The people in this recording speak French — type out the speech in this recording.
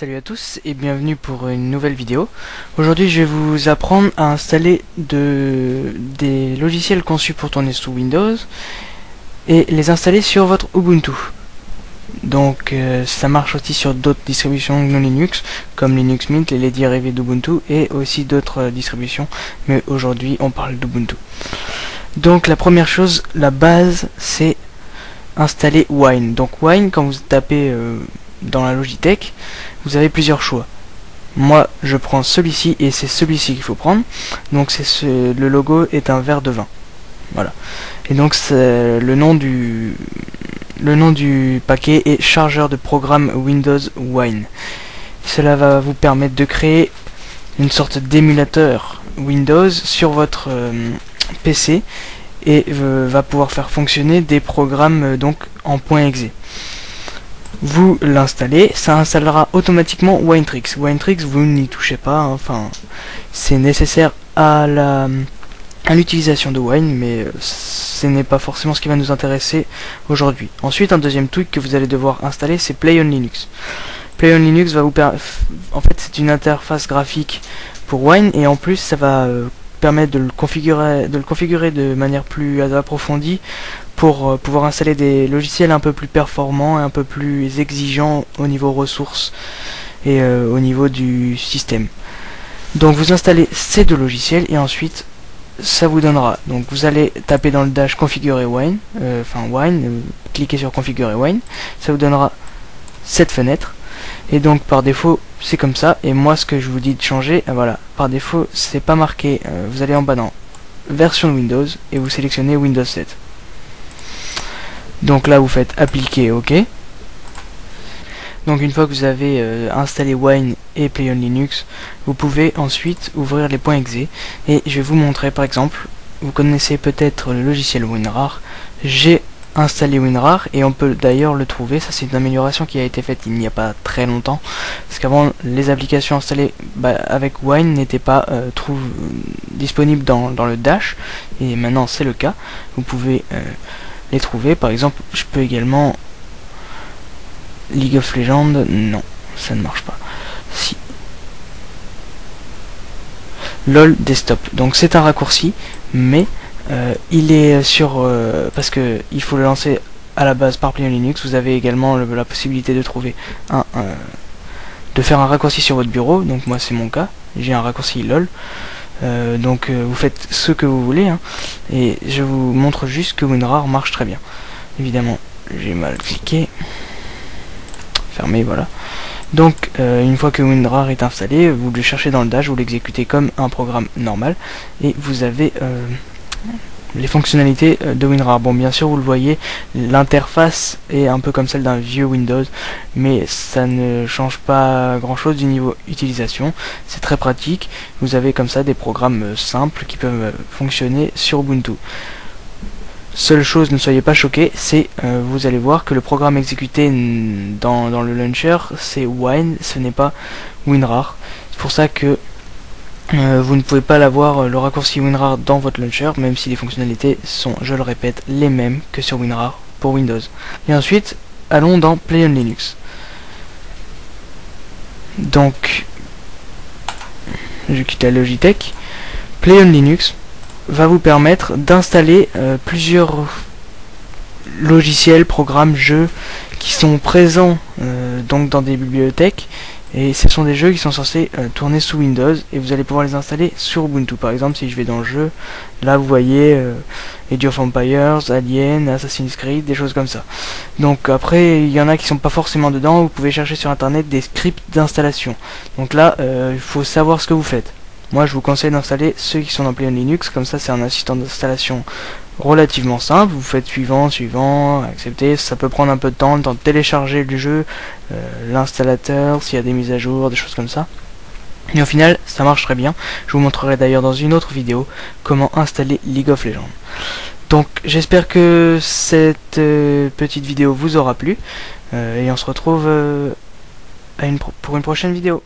Salut à tous et bienvenue pour une nouvelle vidéo. Aujourd'hui je vais vous apprendre à installer des logiciels conçus pour tourner sous Windows et les installer sur votre Ubuntu. Donc ça marche aussi sur d'autres distributions non Linux comme Linux Mint, les dérivés d'Ubuntu et aussi d'autres distributions, mais aujourd'hui on parle d'Ubuntu. Donc la première chose, la base, c'est installer Wine. Donc Wine, quand vous tapez dans la Logitech, vous avez plusieurs choix. Moi je prends celui-ci et c'est celui-ci qu'il faut prendre. Donc le logo est un verre de vin. Voilà. Et donc le nom du paquet est chargeur de programme Windows Wine. Cela va vous permettre de créer une sorte d'émulateur Windows sur votre PC et va pouvoir faire fonctionner des programmes donc en .exe. Vous l'installez, ça installera automatiquement Winetricks. Winetricks, vous n'y touchez pas, hein. Enfin, c'est nécessaire à l'utilisation de Wine, mais ce n'est pas forcément ce qui va nous intéresser aujourd'hui. Ensuite, un deuxième truc que vous allez devoir installer, c'est Play on Linux. Play on Linux va vous en fait, c'est une interface graphique pour Wine, et en plus, ça va permettre de le configurer de manière plus approfondie pour pouvoir installer des logiciels un peu plus performants et un peu plus exigeants au niveau ressources et au niveau du système. Donc vous installez ces deux logiciels et ensuite ça vous donnera, donc vous allez taper dans le dash configurer Wine, cliquez sur configurer Wine, ça vous donnera cette fenêtre. Et donc par défaut c'est comme ça, et moi ce que je vous dis de changer, voilà, par défaut c'est pas marqué, vous allez en bas dans version de Windows et vous sélectionnez Windows 7. Donc là vous faites appliquer OK. Donc une fois que vous avez installé Wine et Play on Linux, vous pouvez ensuite ouvrir les .exe et je vais vous montrer. Par exemple, vous connaissez peut-être le logiciel WinRAR. J'ai installé WinRAR et on peut d'ailleurs le trouver. Ça c'est une amélioration qui a été faite il n'y a pas très longtemps, parce qu'avant les applications installées avec Wine n'étaient pas disponibles dans le dash, et maintenant c'est le cas. Vous pouvez les trouver. Par exemple, je peux également League of Legends, non, ça ne marche pas. Si. LOL Desktop. Donc c'est un raccourci, mais il est sur parce que il faut le lancer à la base par Play on Linux. Vous avez également la possibilité de trouver de faire un raccourci sur votre bureau. Donc moi c'est mon cas, j'ai un raccourci LOL. Donc vous faites ce que vous voulez, hein, et je vous montre juste que WinRAR marche très bien. Évidemment j'ai mal cliqué, fermé, voilà. Donc une fois que WinRAR est installé, vous le cherchez dans le dash, vous l'exécutez comme un programme normal et vous avez les fonctionnalités de WinRAR. Bon, bien sûr vous le voyez, l'interface est un peu comme celle d'un vieux Windows, mais ça ne change pas grand chose du niveau utilisation. C'est très pratique, vous avez comme ça des programmes simples qui peuvent fonctionner sur Ubuntu. Seule chose, ne soyez pas choqués, c'est vous allez voir que le programme exécuté dans le launcher c'est Wine, ce n'est pas WinRAR. C'est pour ça que vous ne pouvez pas l'avoir, le raccourci WinRAR dans votre launcher, même si les fonctionnalités sont, je le répète, les mêmes que sur WinRAR pour Windows. Et ensuite, allons dans Play on Linux. Donc, je quitte la Logitech. Play on Linux va vous permettre d'installer plusieurs logiciels, programmes, jeux qui sont présents donc dans des bibliothèques, et ce sont des jeux qui sont censés tourner sous Windows, et vous allez pouvoir les installer sur Ubuntu. Par exemple, si je vais dans le jeu, là vous voyez Age of Empires, Alien, Assassin's Creed, des choses comme ça. Donc après il y en a qui sont pas forcément dedans, vous pouvez chercher sur internet des scripts d'installation. Donc là il faut savoir ce que vous faites. Moi je vous conseille d'installer ceux qui sont dans Play on Linux, comme ça c'est un assistant d'installation relativement simple. Vous faites suivant, accepter, ça peut prendre un peu de temps, le temps de télécharger le jeu, l'installateur, s'il y a des mises à jour, des choses comme ça. Et au final ça marche très bien. Je vous montrerai d'ailleurs dans une autre vidéo comment installer League of Legends. Donc j'espère que cette petite vidéo vous aura plu, et on se retrouve pour une prochaine vidéo.